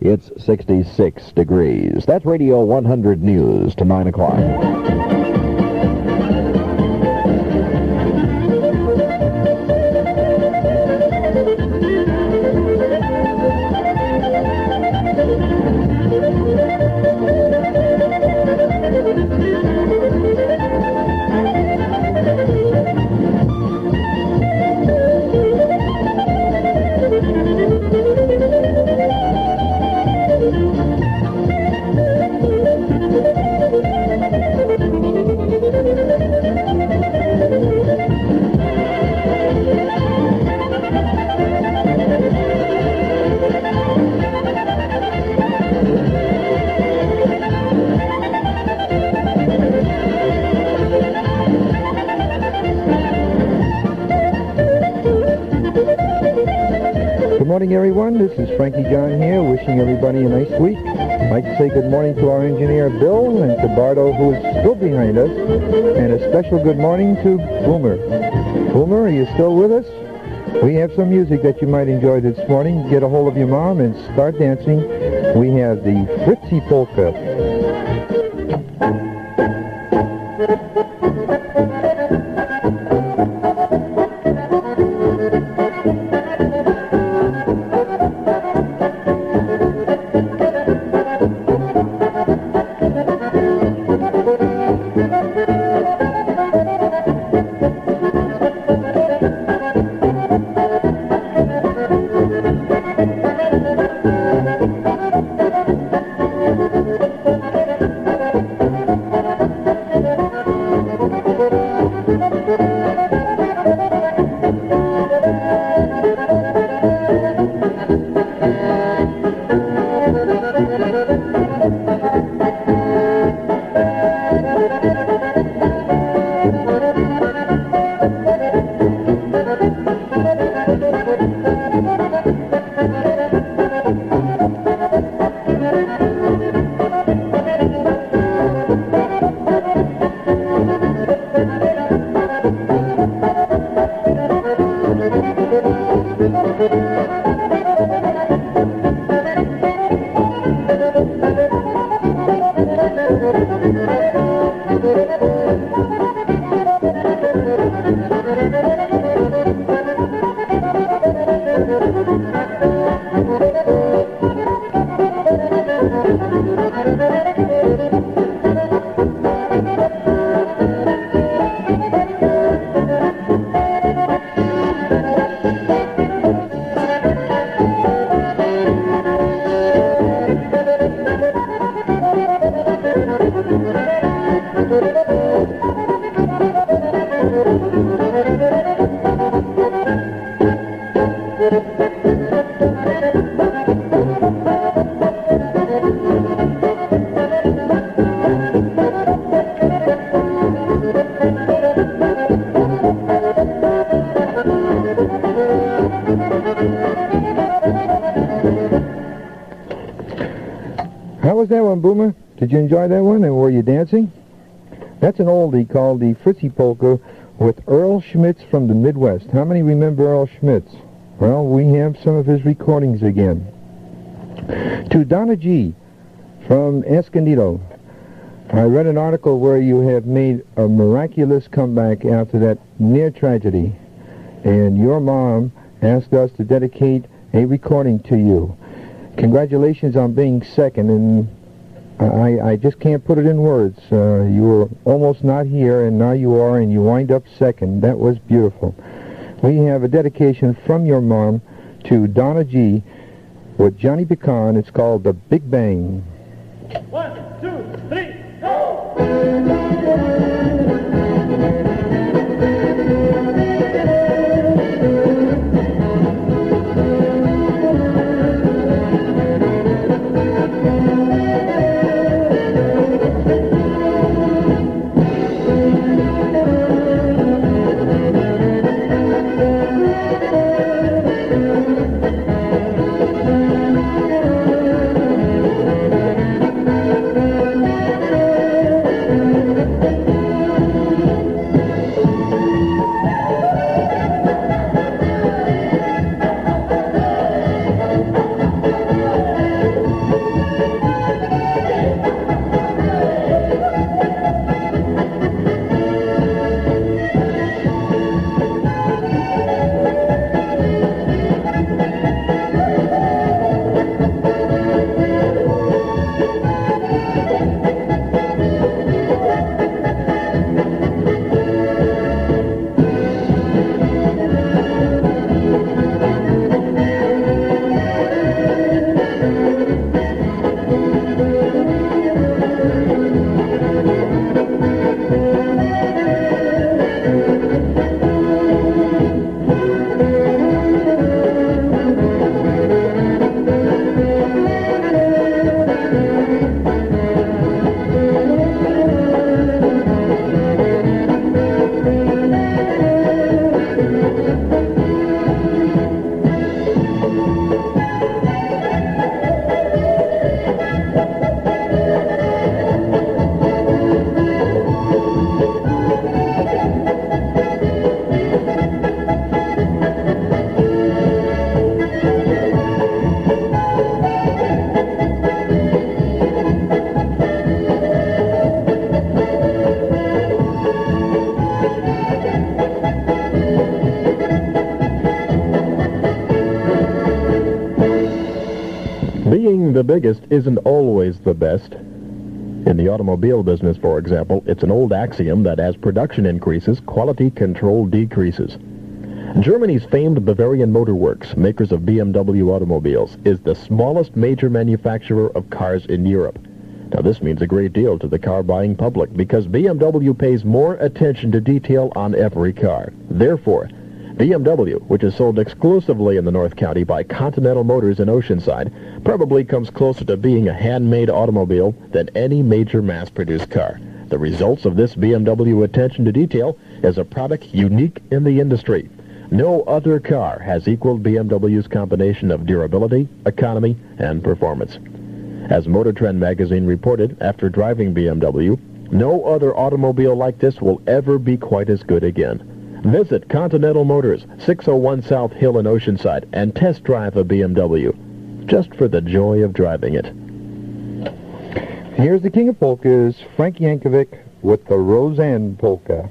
It's 66 degrees. That's Radio 100 News to 9 o'clock. Good morning, everyone. This is Frankie John here, wishing everybody a nice week. I'd like to say good morning to our engineer, Bill, and to Bardo, who is still behind us, and a special good morning to Boomer. Boomer, are you still with us? We have some music that you might enjoy this morning. Get a hold of your mom and start dancing. We have the Fritzy Polka. How was that one, Boomer? Did you enjoy that one, and were you dancing? That's an oldie called the Fritzy Polka with Earl Schmitz from the Midwest. How many remember Earl Schmitz? Well, we have some of his recordings again. To Donna G. from Escondido. I read an article where you have made a miraculous comeback after that near tragedy, and your mom asked us to dedicate a recording to you. Congratulations on being second, and I just can't put it in words. You were almost not here, and now you are, and you wind up second. That was beautiful. We have a dedication from your mom to Donna G. with Johnny Pecan. It's called The Big Bang. 1, 2, 3, go! Being the biggest isn't always the best. In the automobile business, for example, it's an old axiom that as production increases, quality control decreases. Germany's famed Bavarian Motor Works, makers of BMW automobiles, is the smallest major manufacturer of cars in Europe. Now, this means a great deal to the car-buying public because BMW pays more attention to detail on every car. Therefore, BMW, which is sold exclusively in the North County by Continental Motors in Oceanside, probably comes closer to being a handmade automobile than any major mass-produced car. The results of this BMW attention to detail is a product unique in the industry. No other car has equaled BMW's combination of durability, economy, and performance. As Motor Trend magazine reported, after driving BMW, no other automobile like this will ever be quite as good again. Visit Continental Motors, 601 South Hill in Oceanside, and test drive a BMW, just for the joy of driving it. Here's the king of polkas, Frankie Yankovic, with the Roseanne Polka.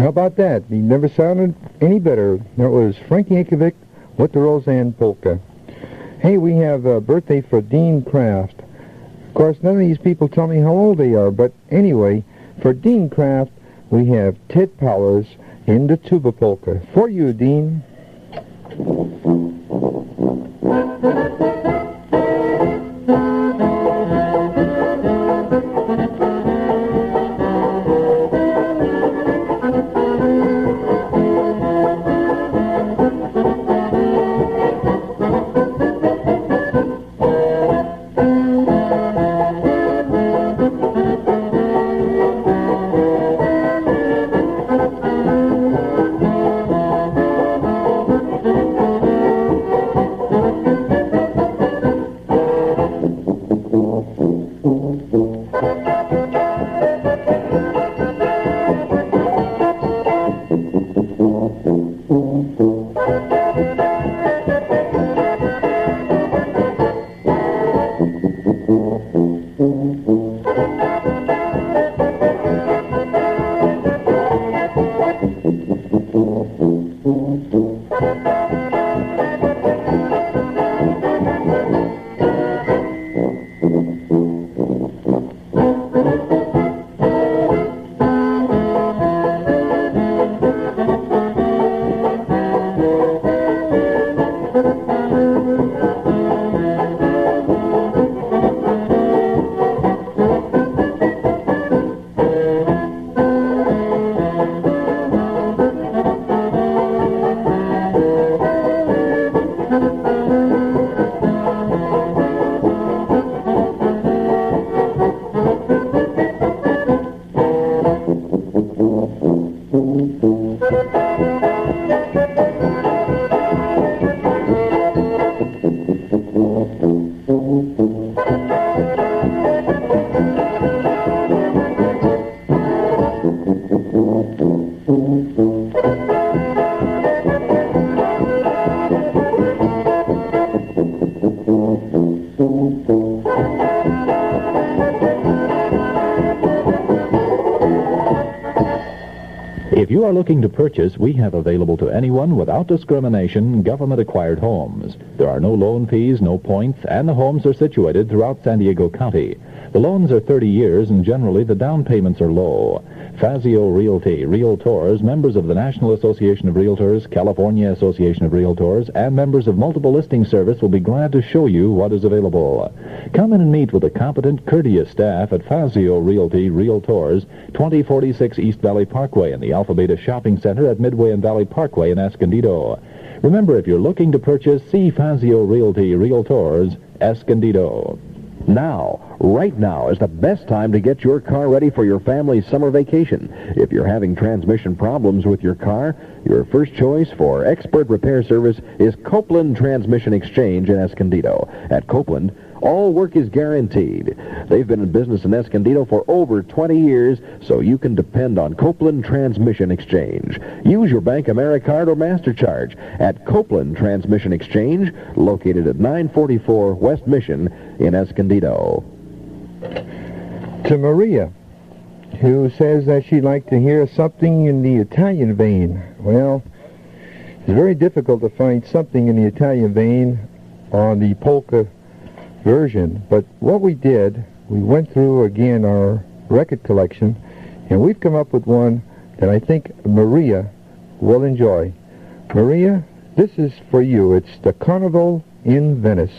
How about that? He never sounded any better. That was Frankie Yankovic with the Roseanne Polka. Hey, we have a birthday for Dean Kraft. Of course, none of these people tell me how old they are, but anyway, for Dean Kraft, we have Ted Powers in the tuba polka. For you, Dean. If you are looking to purchase, we have available to anyone without discrimination government-acquired homes. There are no loan fees, no points, and the homes are situated throughout San Diego County. The loans are 30 years, and generally the down payments are low. Fazio Realty, Realtors, members of the National Association of Realtors, California Association of Realtors, and members of Multiple Listing Service will be glad to show you what is available. Come in and meet with a competent, courteous staff at Fazio Realty, Realtors, 2046 East Valley Parkway in the Alpha Beta Shopping Center at Midway and Valley Parkway in Escondido. Remember, if you're looking to purchase, see Fazio Realty, Realtors, Escondido. Now, right now is the best time to get your car ready for your family's summer vacation. If you're having transmission problems with your car, your first choice for expert repair service is Copeland Transmission Exchange in Escondido. At Copeland, all work is guaranteed. They've been in business in Escondido for over 20 years, so you can depend on Copeland Transmission Exchange. Use your Bank AmeriCard or MasterCharge at Copeland Transmission Exchange, located at 944 West Mission in Escondido. To Maria, who says that she'd like to hear something in the Italian vein. Well, it's very difficult to find something in the Italian vein on the polka version, but what we did, we went through again our record collection, and we've come up with one that I think Maria will enjoy. Maria, this is for you. It's the Carnival in Venice.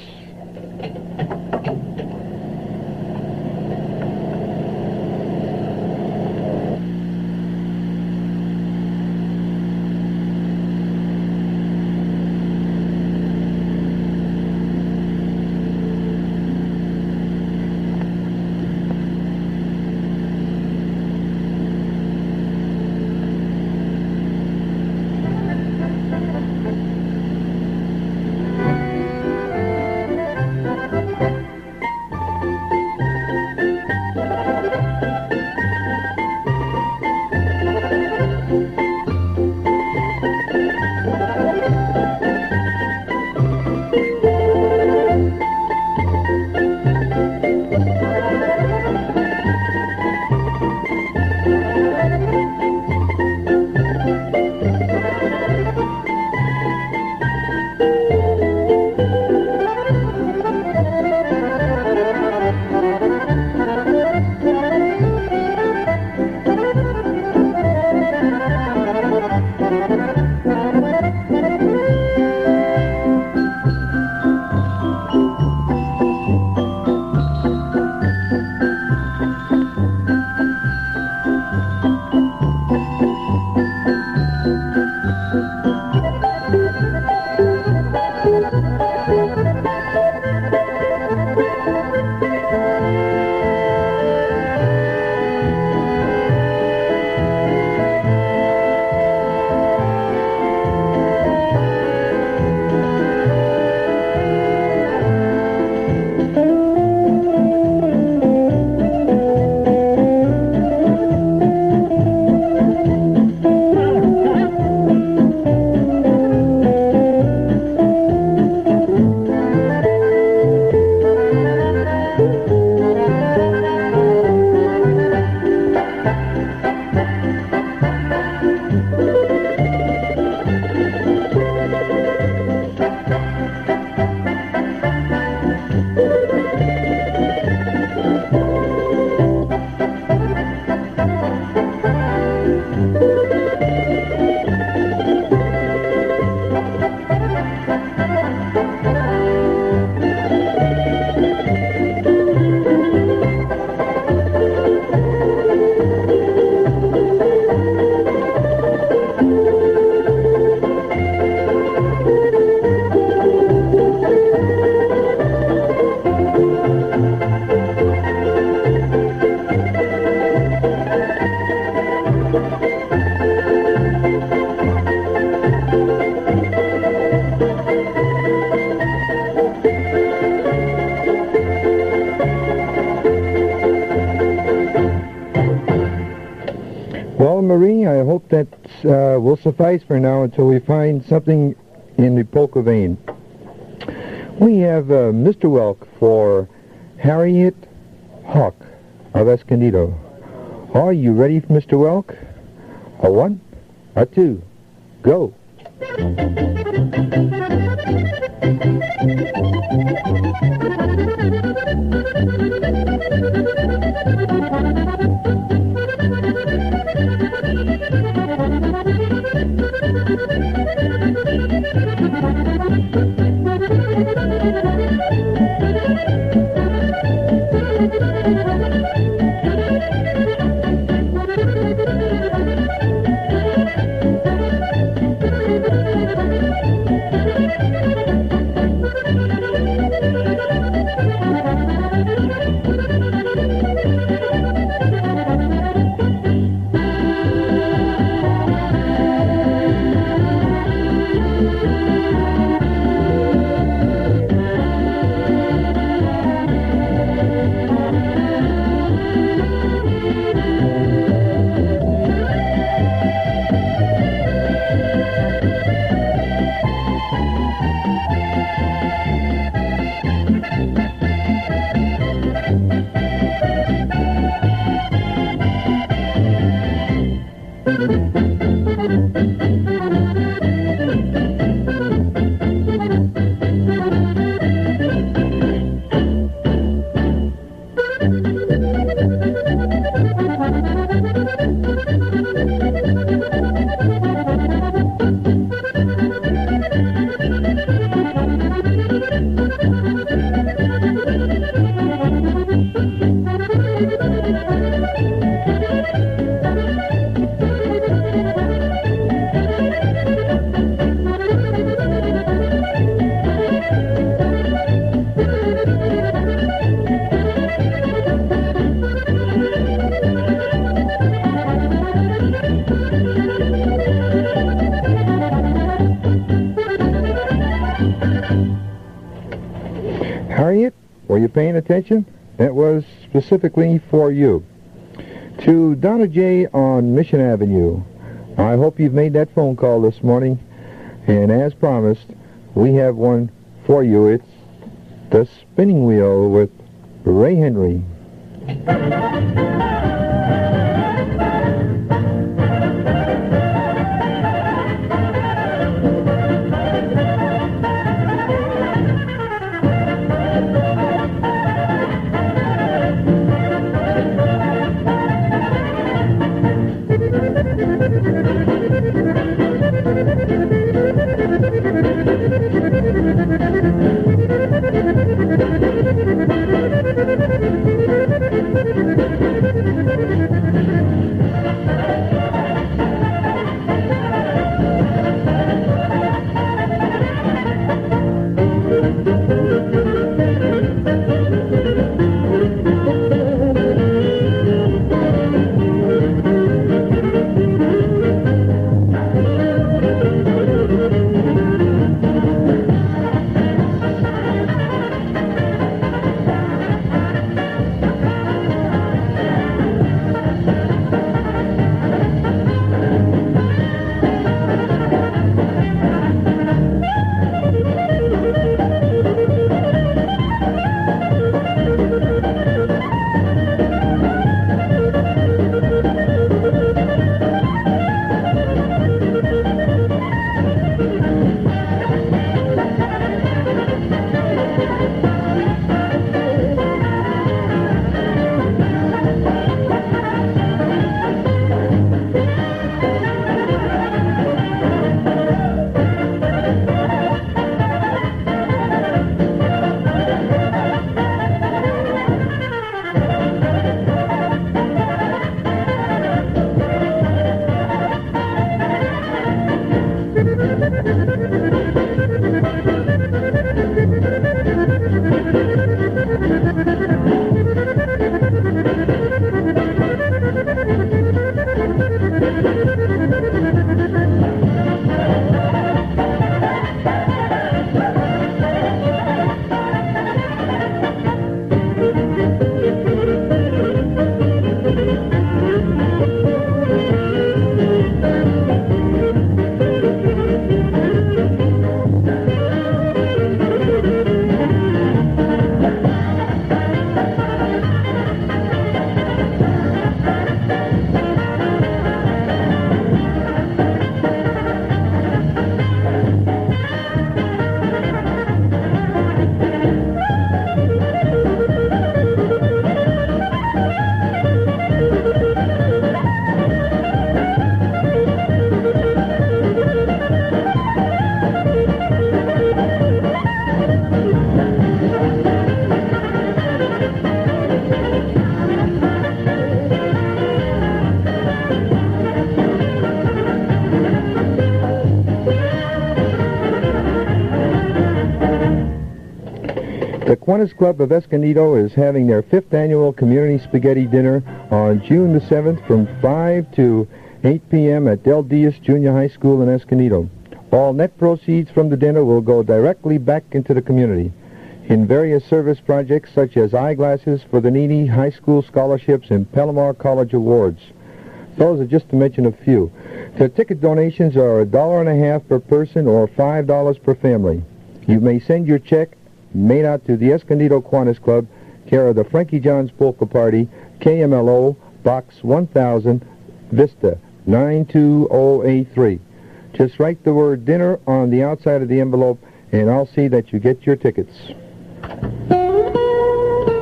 Well, Marie, I hope that will suffice for now until we find something in the polka vein. We have Mr. Welk for Harriet Hawk of Escondido. Are you ready, Mr. Welk? A one, a two, go. Harriet, were you paying attention? That was specifically for you. To Donna J. on Mission Avenue, I hope you've made that phone call this morning, and as promised, we have one for you. It's The Spinning Wheel with Ray Henry. The Kiwanis Club of Escondido is having their 5th annual Community Spaghetti Dinner on June the 7th from 5 to 8 p.m. at Del Diaz Junior High School in Escondido. All net proceeds from the dinner will go directly back into the community in various service projects such as eyeglasses for the needy, high school scholarships, and Palomar College awards. Those are just to mention a few. The ticket donations are $1.50 per person or $5 per family. You may send your check made out to the Escondido Kiwanis Club, care of the Frankie John's Polka Party, KMLO, Box 1000, Vista, 92083. Just write the word dinner on the outside of the envelope, and I'll see that you get your tickets.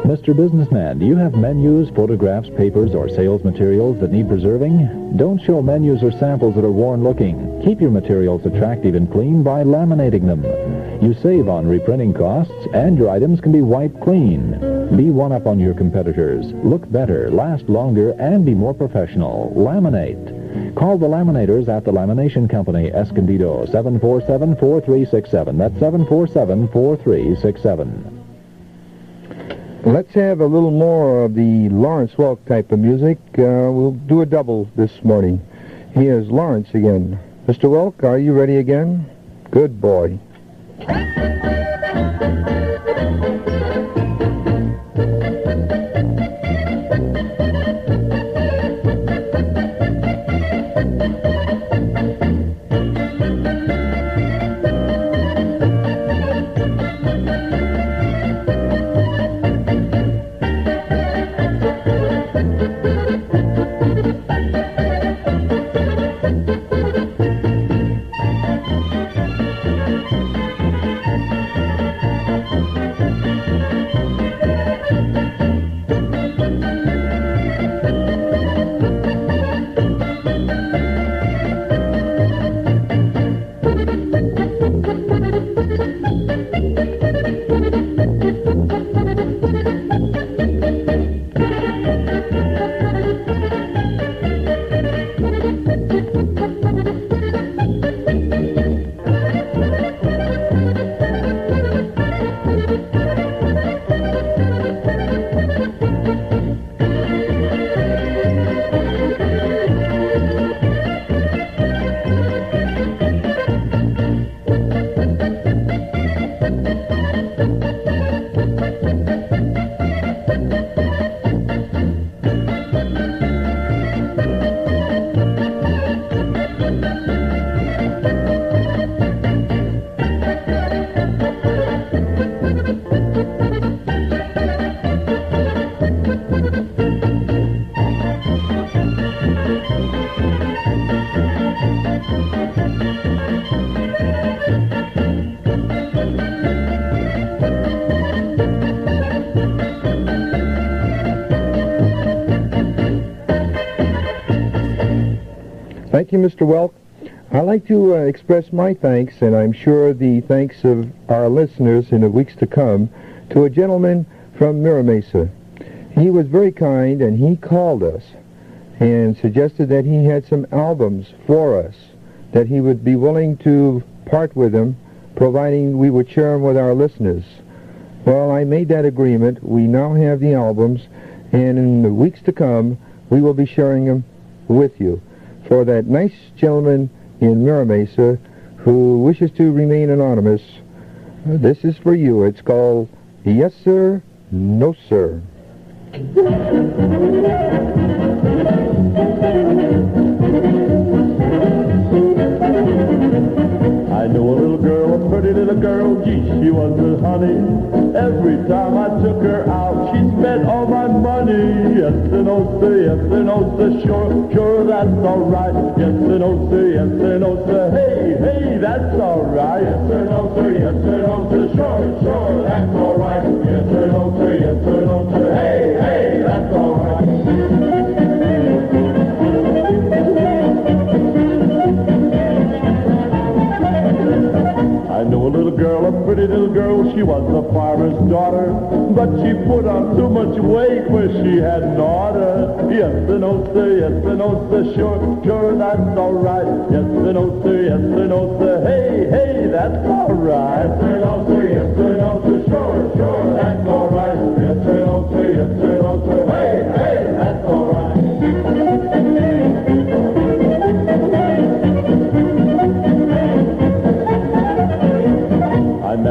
Mr. Businessman, do you have menus, photographs, papers, or sales materials that need preserving? Don't show menus or samples that are worn-looking. Keep your materials attractive and clean by laminating them. You save on reprinting costs, and your items can be wiped clean. Be one-up on your competitors. Look better, last longer, and be more professional. Laminate. Call the laminators at the Lamination Company, Escondido, 747-4367. That's 747-4367. Let's have a little more of the Lawrence Welk type of music. We'll do a double this morning. Here's Lawrence again. Mr. Welk, are you ready again? Good boy. Thank you, Mr. Welk. I'd like to express my thanks, and I'm sure the thanks of our listeners in the weeks to come, to a gentleman from Mira Mesa. He was very kind, and he called us and suggested that he had some albums for us, that he would be willing to part with them, providing we would share them with our listeners. Well, I made that agreement. We now have the albums, and in the weeks to come, we will be sharing them with you. For that nice gentleman in Mira Mesa who wishes to remain anonymous, this is for you. It's called Yes Sir, No Sir. I know a little girl, a pretty little girl, gee, she was a honey. Every time I took her out, she spent all my money. Yes and no sir, yes and no sir, sure, sure, that's all right. Yes and no sir, yes and no sir, hey, hey, that's all right. Yes and no sir, yes and no sir, sure, sure, that's all right. Yes and no sir, yes and no sir, hey, hey, that's all right. I know a little girl, a pretty little girl, she was a farmer's daughter, but she put on too much weight where she hadn't oughta. Yes and no sir, yes and no sir, sure, sure, that's all right. Yes and no sir, yes and no sir, hey, hey, that's all right. Yes and no sir, yes and no sir, sure, sure,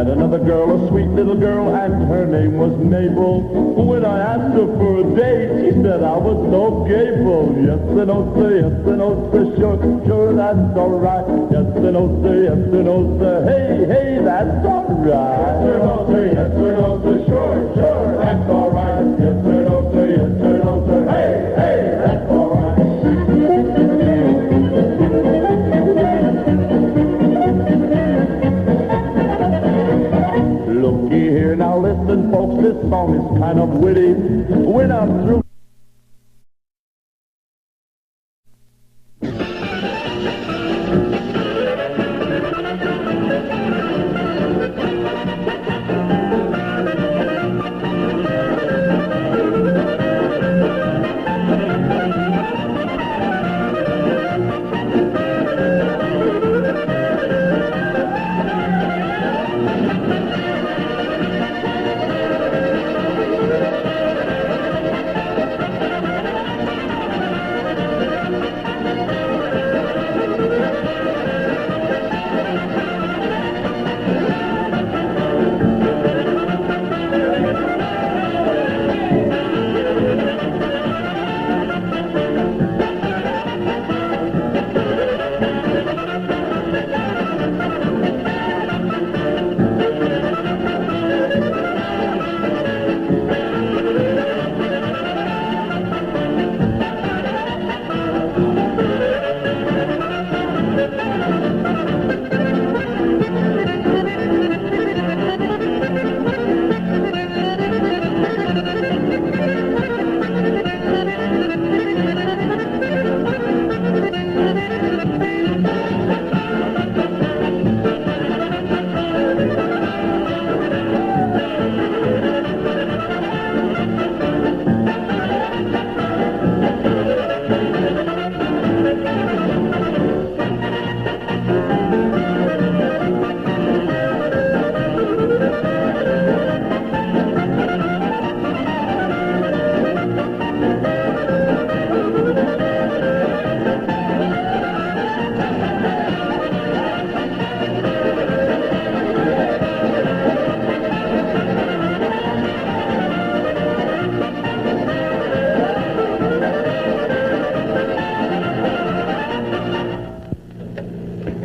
met another girl, a sweet little girl, and her name was Mabel. When I asked her for a date, she said I was no Gable. Yes and oh, sir, yes and oh, sir, sure, sure, that's all right. Yes and oh, sir, yes and oh, sir, hey, hey, that's all right. Yes and oh, sir, yes and oh, sir, sure, sure, that's all right. Yes and oh, sir, yes and oh, sir, hey, hey, that's all right. Looky here, now listen, folks, this song is kind of witty. When I'm through.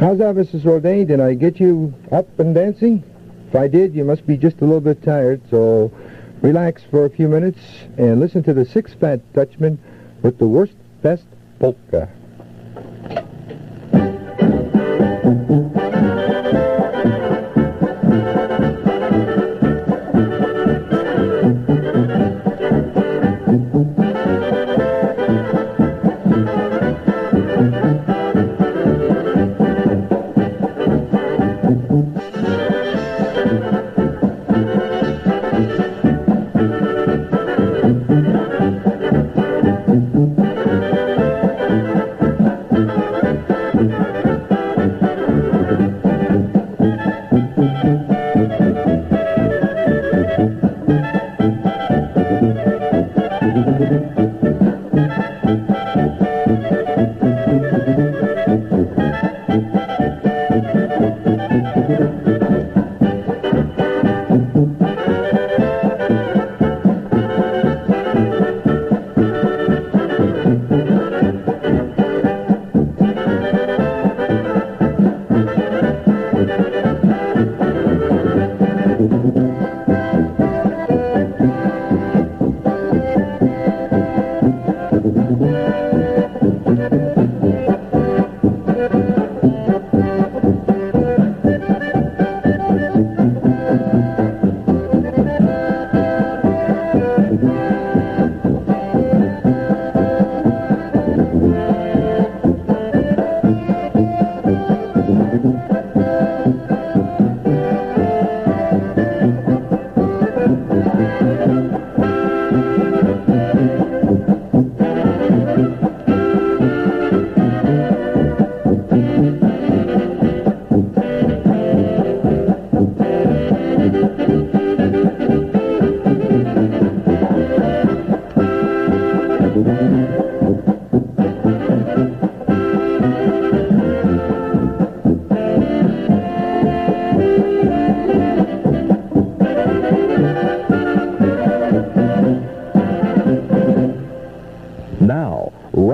How's that, Mrs. Rodain? Did I get you up and dancing? If I did, you must be just a little bit tired, so relax for a few minutes and listen to the Six Fat Dutchman with the worst, best polka.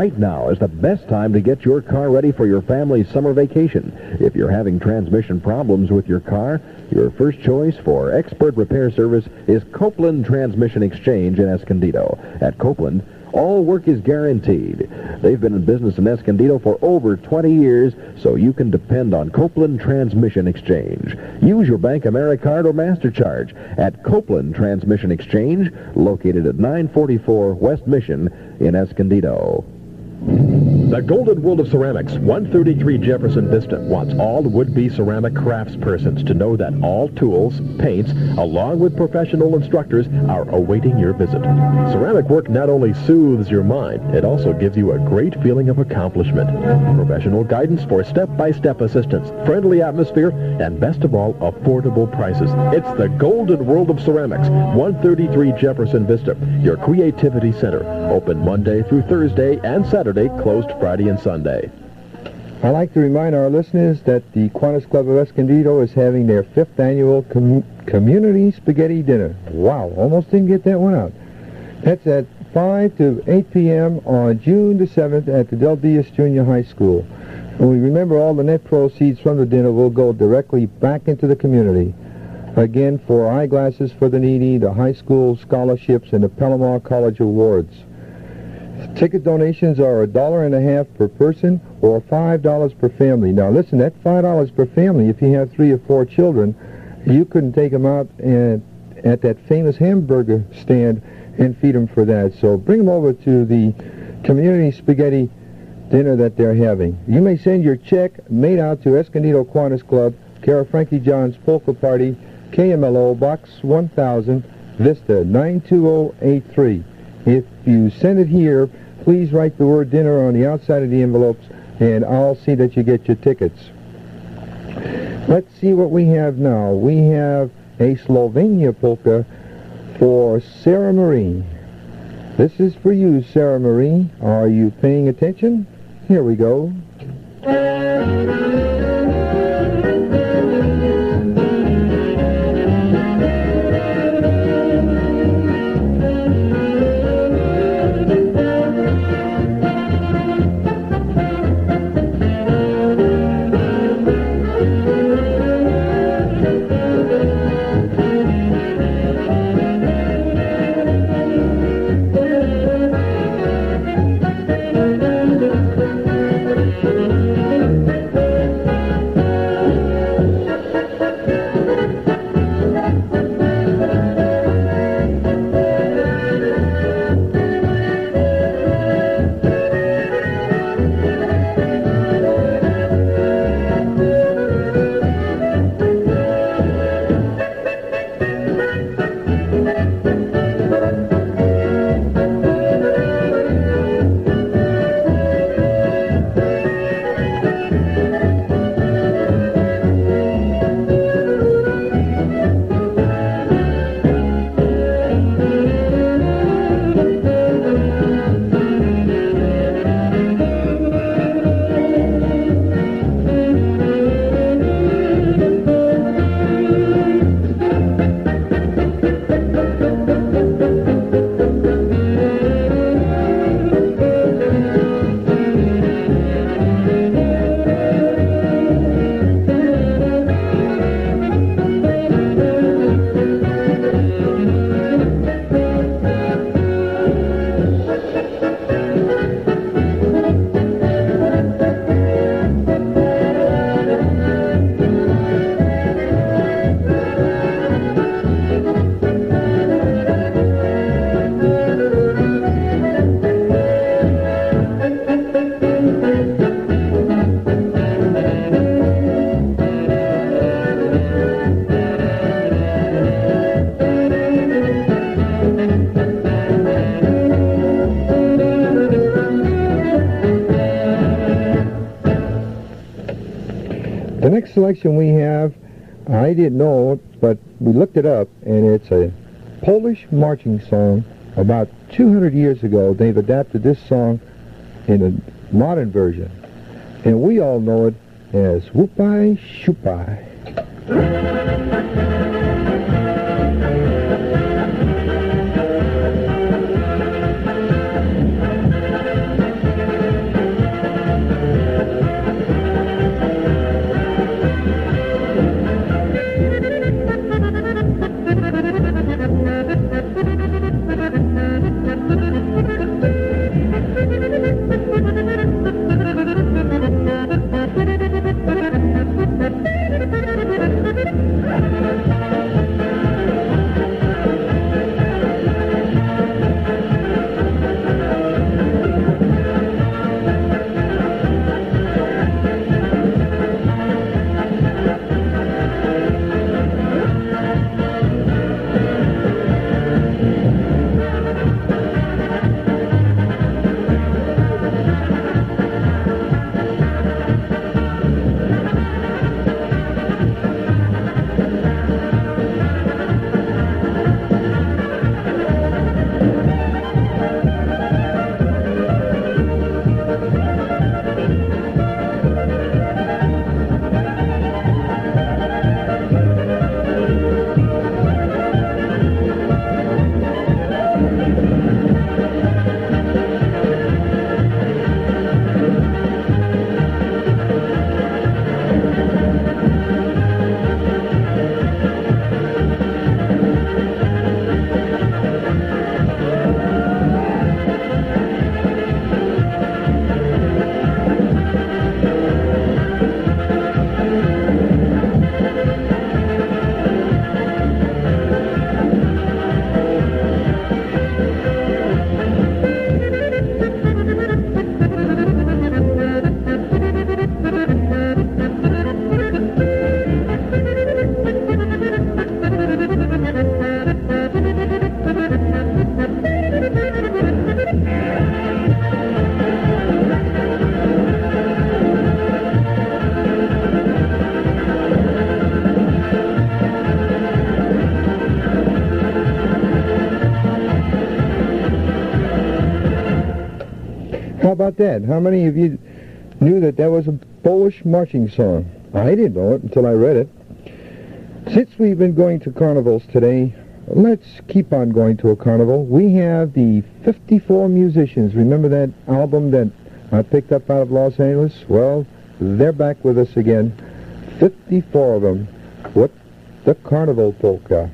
Right now is the best time to get your car ready for your family's summer vacation. If you're having transmission problems with your car, your first choice for expert repair service is Copeland Transmission Exchange in Escondido. At Copeland, all work is guaranteed. They've been in business in Escondido for over 20 years, so you can depend on Copeland Transmission Exchange. Use your Bank AmeriCard or MasterCharge at Copeland Transmission Exchange, located at 944 West Mission in Escondido. The Golden World of Ceramics, 133 Jefferson Vista, wants all would-be ceramic craftspersons to know that all tools, paints, along with professional instructors, are awaiting your visit. Ceramic work not only soothes your mind, it also gives you a great feeling of accomplishment. Professional guidance for step-by-step assistance, friendly atmosphere, and best of all, affordable prices. It's the Golden World of Ceramics, 133 Jefferson Vista, your creativity center. Open Monday through Thursday and Saturday, closed Friday and Sunday. I'd like to remind our listeners that the Kiwanis Club of Escondido is having their 5th annual Community Spaghetti Dinner. Wow, almost didn't get that one out. That's at 5 to 8 p.m. on June the 7th at the Del Diaz Junior High School. And we remember all the net proceeds from the dinner will go directly back into the community. Again, for eyeglasses for the needy, the high school scholarships, and the Palomar College Awards. Ticket donations are $1.50 per person or $5 per family. Now listen, that $5 per family, if you have 3 or 4 children, you couldn't take them out at that famous hamburger stand and feed them for that. So bring them over to the community spaghetti dinner that they're having. You may send your check made out to Escondido Kiwanis Club, care of Frankie John's Polka Party, KMLO, Box 1000, Vista, 92083. If you send it here, please write the word dinner on the outside of the envelopes, and I'll see that you get your tickets. Let's see what we have now. We have a Slovenia polka for Sarah Marie. This is for you, Sarah Marie. Are you paying attention? Here we go. The next selection we have, I didn't know it, but we looked it up, and it's a Polish marching song. About 200 years ago, they've adapted this song in a modern version, and we all know it as Whoopie Shoopie. about that? How many of you knew that that was a Polish marching song? I didn't know it until I read it. Since we've been going to carnivals today, let's keep on going to a carnival. We have the 54 musicians. Remember that album that I picked up out of Los Angeles? Well, they're back with us again. 54 of them with the Carnival Polka.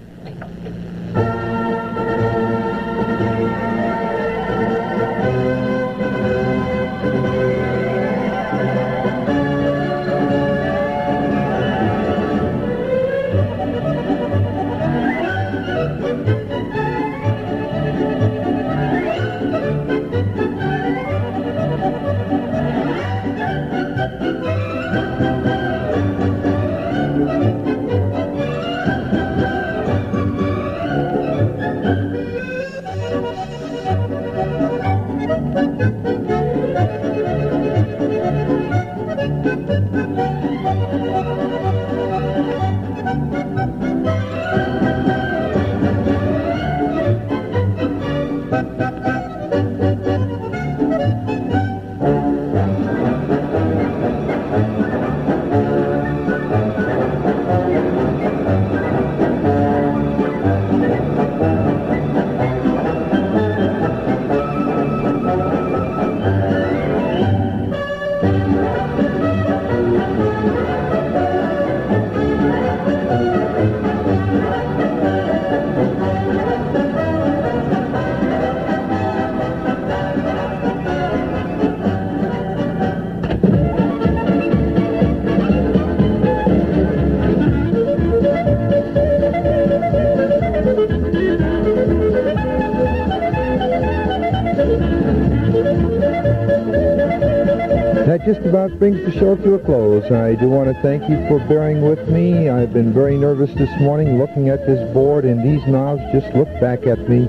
That just about brings the show to a close. I do want to thank you for bearing with me. I've been very nervous this morning looking at this board, and these knobs just look back at me.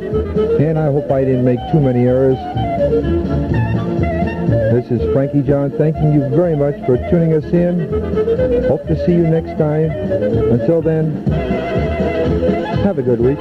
And I hope I didn't make too many errors. This is Frankie John thanking you very much for tuning us in. Hope to see you next time. Until then, have a good week.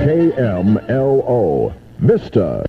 KMLO, Vista.